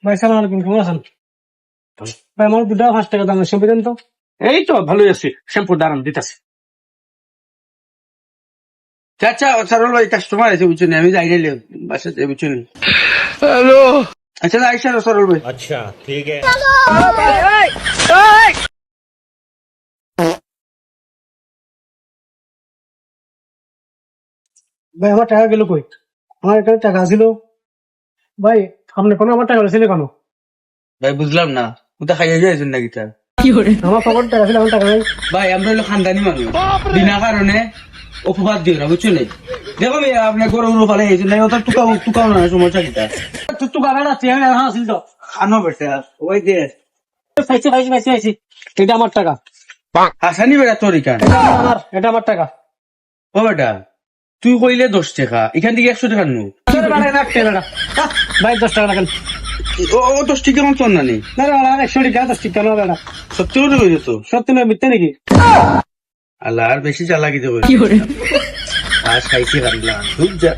ভাই সালাম আলাইকুম, কেমন আছেন? ভাই আমার 2 টাকা 5 টাকা দামের শ্যাম্পু দেন তো। এই তো ভালোই আছি, শ্যাম্পুর দাঁড়ান দিতেছি। আচ্ছা সরল ভাই, কাস্টমার আছে বুঝছেন, আমি যাই না বাসাতে বুঝছেন। হ্যালো, আচ্ছা আইসা সরল ভাই। अच्छा ठीक है। ভাই আমার টাকা গেল কই? আমার এখানে টাকা ছিল। ভাই আপনি কোনো আমার টাকা ছিল কেন? ভাই বুঝলাম না, ওটা খাইয়ে যাইছেন নাকি তার? আমার পকেটে টাকা ছিল, আমার টাকা নাই। ভাই আমরা হলো খানদানি মানুষ, বিনা কারণে অপবাদ দিও না বুঝছো নি। দেখো ভাই আপনার গরম ফালে গেছেন নাই, ওটা টুকাও না সমস্যা কিটা। তুই গাড়ি আছে, হ্যাঁ ছিল তো। খানো বেটা ওই দে পাইছি। এটা আমার টাকা। হাসানি বেটা তোর এখান। এটা আমার টাকা। ও বেটা তুই কইলে 10 টাকা, এখান থেকে 100 টাকা নু। ভাই 10 টাকা রাখেন। ও 10 টাকা মন তোর না নেই। না না 100 টাকা 10 টাকা না দাদা। সত্যি কথা কইছো তো? সত্যি না মিথ্যে নাকি? আল্লাহ আর বেশি চালাকি দেবো। আর খাইছি পারলাম, খুব যা